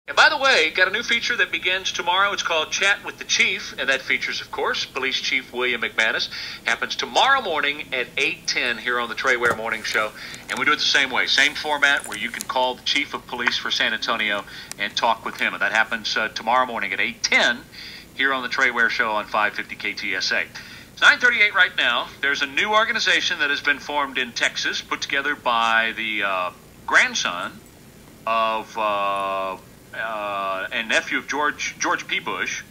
And by the way, got a new feature that begins tomorrow. It's called Chat with the Chief, and that features, of course, Police Chief William McManus. Happens tomorrow morning at 8:10 here on the Trey Ware Morning Show. And we do it the same way, same format, where you can call the Chief of Police for San Antonio and talk with him. And that happens tomorrow morning at 8:10 here on the Trey Ware Show on 550 KTSA. It's 9:38 right now. There's a new organization that has been formed in Texas, put together by the grandson of and nephew of George P. Bush,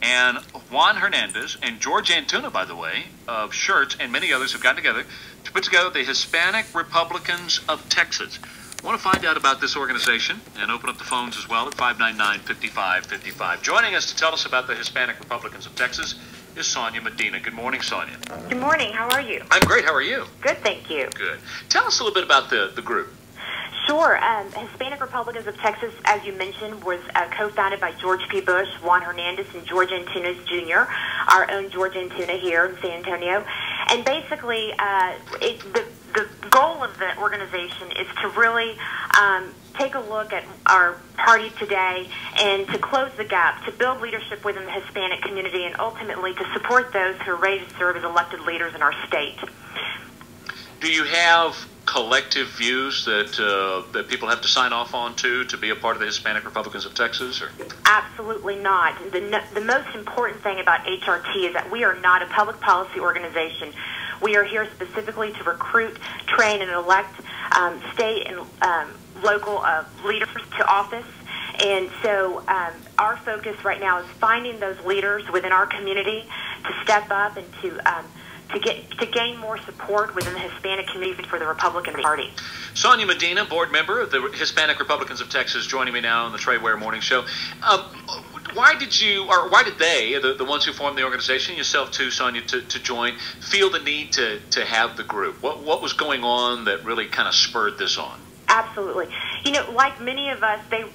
and Juan Hernandez, and George Antuna, by the way, of Shirts, and many others have gotten together to put together the Hispanic Republicans of Texas. I want to find out about this organization and open up the phones as well at 599-5555. Joining us to tell us about the Hispanic Republicans of Texas is Sonya Medina. Good morning, Sonya. Good morning. How are you? I'm great. How are you? Good, thank you. Good. Tell us a little bit about the group. Sure. Hispanic Republicans of Texas, as you mentioned, was co-founded by George P. Bush, Juan Hernandez, and George Antuna Jr., our own George Antuna here in San Antonio. And basically, the goal of the organization is to really take a look at our party today and to close the gap, to build leadership within the Hispanic community, and ultimately to support those who are ready to serve as elected leaders in our state. Do you have collective views that people have to sign off on to be a part of the Hispanic Republicans of Texas? Or? Absolutely not. The most important thing about HRT is that we are not a public policy organization. We are here specifically to recruit, train, and elect state and local leaders to office. And so our focus right now is finding those leaders within our community to step up and to gain more support within the Hispanic community for the Republican Party. Sonya Medina, board member of the Hispanic Republicans of Texas, joining me now on the Trey Ware Morning Show. Why did they, the ones who formed the organization, yourself too, Sonya, to join, feel the need to have the group? What was going on that really kind of spurred this on? Absolutely. You know, like many of us, the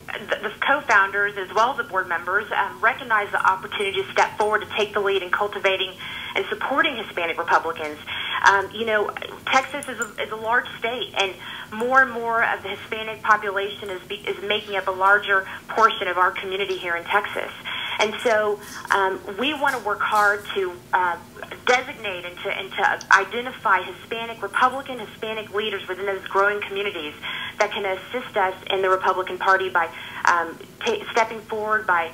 co-founders as well as the board members recognize the opportunity to step forward to take the lead in cultivating and supporting Hispanic Republicans. You know, Texas is a large state, and more of the Hispanic population is making up a larger portion of our community here in Texas. And so we want to work hard to designate and to identify Hispanic leaders within those growing communities that can assist us in the Republican Party by stepping forward, by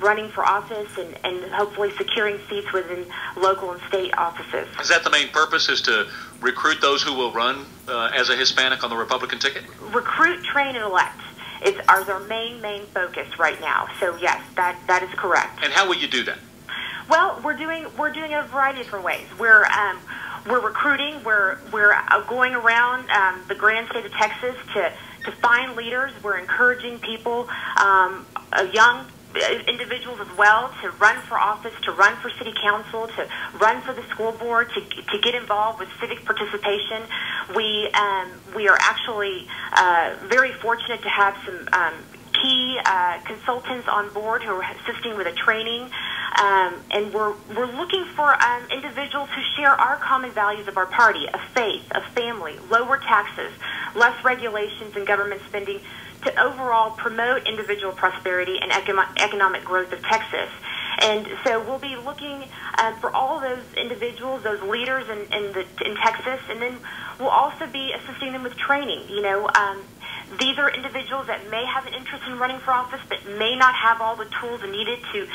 running for office, and hopefully securing seats within local and state offices. Is that the main purpose, is to recruit those who will run as a Hispanic on the Republican ticket? Recruit, train, and elect is our main focus right now. So yes, that is correct. And how will you do that? Well, we're doing a variety of different ways. We're recruiting. We're going around the grand state of Texas to find leaders. We're encouraging people, young individuals as well, to run for office, to run for city council, to run for the school board, to get involved with civic participation. We are actually very fortunate to have some key consultants on board who are assisting with a training, and we're looking for individuals who share our common values of our party, of faith, of family, lower taxes, less regulations and government spending, to overall promote individual prosperity and economic growth of Texas. And so we'll be looking for all those individuals, those leaders in Texas, and then we'll also be assisting them with training. You know, these are individuals that may have an interest in running for office, but may not have all the tools needed to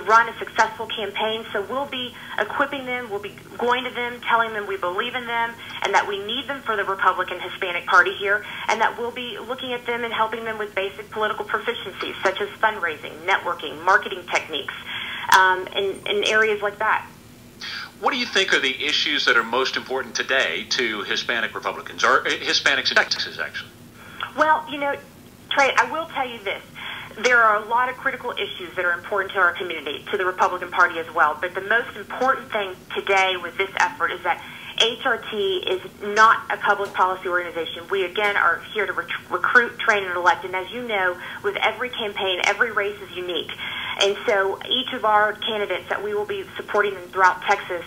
run a successful campaign. So we'll be equipping them. We'll be going to them, telling them we believe in them and that we need them for the Republican Hispanic Party here, and that we'll be looking at them and helping them with basic political proficiencies such as fundraising, networking, marketing techniques, in areas like that. What do you think are the issues that are most important today to Hispanic Republicans, or Hispanics in Texas, actually? Well, you know, Trey, I will tell you this. There are a lot of critical issues that are important to our community, to the Republican Party as well. But the most important thing today with this effort is that HRT is not a public policy organization. We, again, are here to recruit, train, and elect. And as you know, with every campaign, every race is unique. And so each of our candidates that we will be supporting throughout Texas,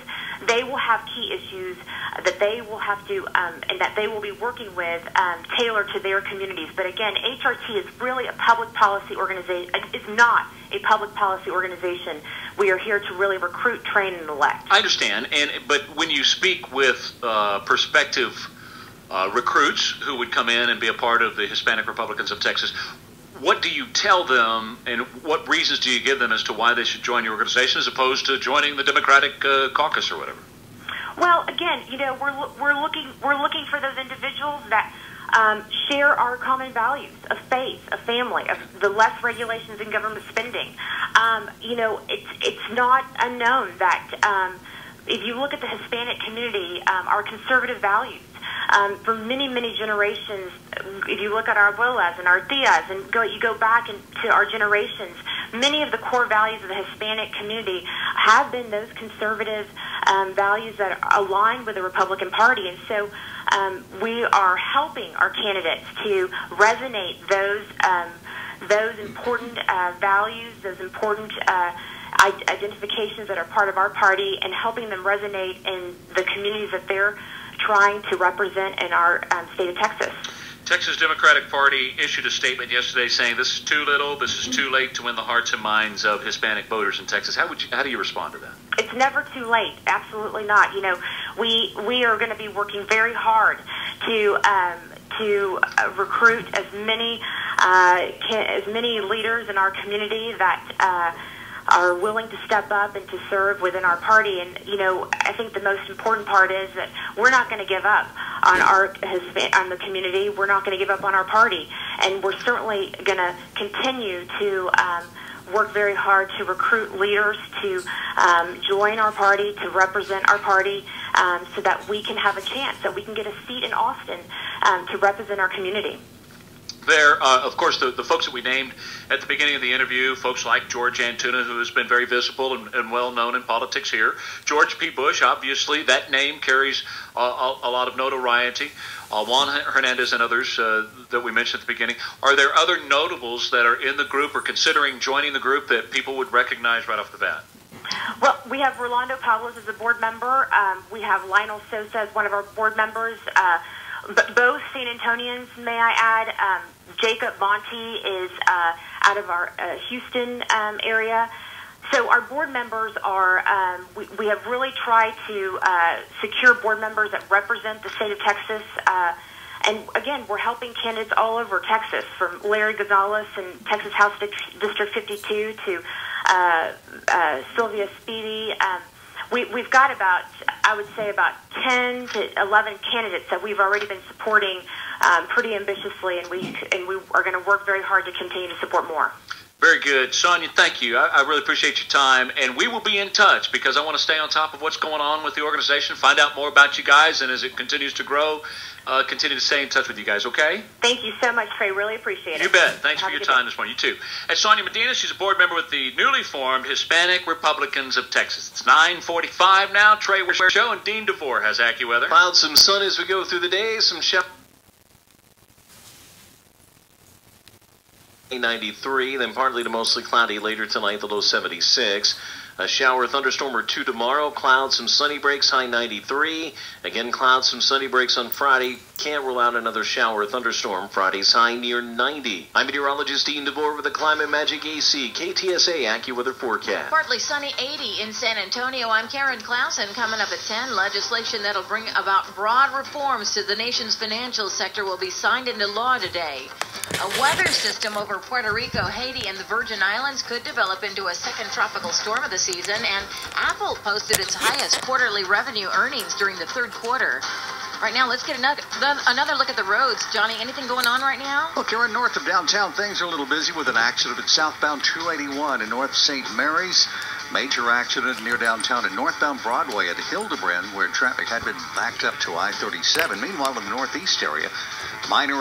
they will have key issues that they will have to, and that they will be working with, tailored to their communities. But again, HRT is really a public policy organization. It's not a public policy organization. We are here to really recruit, train, and elect. I understand, but when you speak with prospective recruits who would come in and be a part of the Hispanic Republicans of Texas, what do you tell them, and what reasons do you give them as to why they should join your organization as opposed to joining the Democratic caucus or whatever? Well, again, we're looking for those individuals that share our common values of faith, of family, of the less regulations in government spending. It's not unknown that if you look at the Hispanic community, our conservative values, for many, many generations, if you look at our abuelas and our tias and you go back into our generations, many of the core values of the Hispanic community have been those conservative values that align with the Republican Party. And so we are helping our candidates to resonate those important values, those important identifications that are part of our party, and helping them resonate in the communities that they're trying to represent in our state of Texas. Texas Democratic Party issued a statement yesterday saying this is too little, this is too late to win the hearts and minds of Hispanic voters in Texas. How do you respond to that? It's never too late. Absolutely not. We are going to be working very hard to recruit as many leaders in our community that are willing to step up and to serve within our party. And I think the most important part is that we're not going to give up on on the community. We're not going to give up on our party, and we're certainly going to continue to work very hard to recruit leaders to join our party, to represent our party, so that we can have a chance, that we can get a seat in Austin to represent our community. There, of course, the folks that we named at the beginning of the interview, folks like George Antuna, who has been very visible and well-known in politics here. George P. Bush, obviously, that name carries a lot of notoriety. Juan Hernandez and others that we mentioned at the beginning. Are there other notables that are in the group or considering joining the group that people would recognize right off the bat? Well, we have Rolando Pablos as a board member. We have Lionel Sosa as one of our board members. Both San Antonians, may I add. Jacob Monty is out of our Houston area. So our board members are, we have really tried to secure board members that represent the state of Texas. And again, we're helping candidates all over Texas, from Larry Gonzalez in Texas House District 52 to Sylvia Speedy. We've got about, I would say, about 10 to 11 candidates that we've already been supporting pretty ambitiously, and we are going to work very hard to continue to support more. Very good. Sonya, thank you. I really appreciate your time, and we will be in touch because I want to stay on top of what's going on with the organization, find out more about you guys, and as it continues to grow, continue to stay in touch with you guys, okay? Thank you so much, Trey. Really appreciate it. You bet. Thanks for your time this morning. You too. That's Sonya Medina. She's a board member with the newly formed Hispanic Republicans of Texas. It's 9:45 now. Trey Show, and Dean DeVore has AccuWeather. Clouds, some sun as we go through the day, some showers. 93, then partly to mostly cloudy later tonight, the low 76. A shower, thunderstorm or two tomorrow. Clouds, some sunny breaks, high 93. Again, clouds, some sunny breaks on Friday. Can't rule out another shower, thunderstorm. Friday's high near 90. I'm meteorologist Dean DeVore with the Climate Magic AC KTSA AccuWeather forecast. Partly sunny, 80 in San Antonio. I'm Karen Clausen. Coming up at 10, legislation that'll bring about broad reforms to the nation's financial sector will be signed into law today. A weather system over Puerto Rico, Haiti, and the Virgin Islands could develop into a second tropical storm of the season, and Apple posted its highest quarterly revenue earnings during the third quarter. Right now, let's get another look at the roads. Johnny, anything going on right now? Well, Karen, north of downtown, things are a little busy with an accident at southbound 281 in North St. Mary's. Major accident near downtown at northbound Broadway at Hildebrand, where traffic had been backed up to I-37. Meanwhile, in the northeast area, minor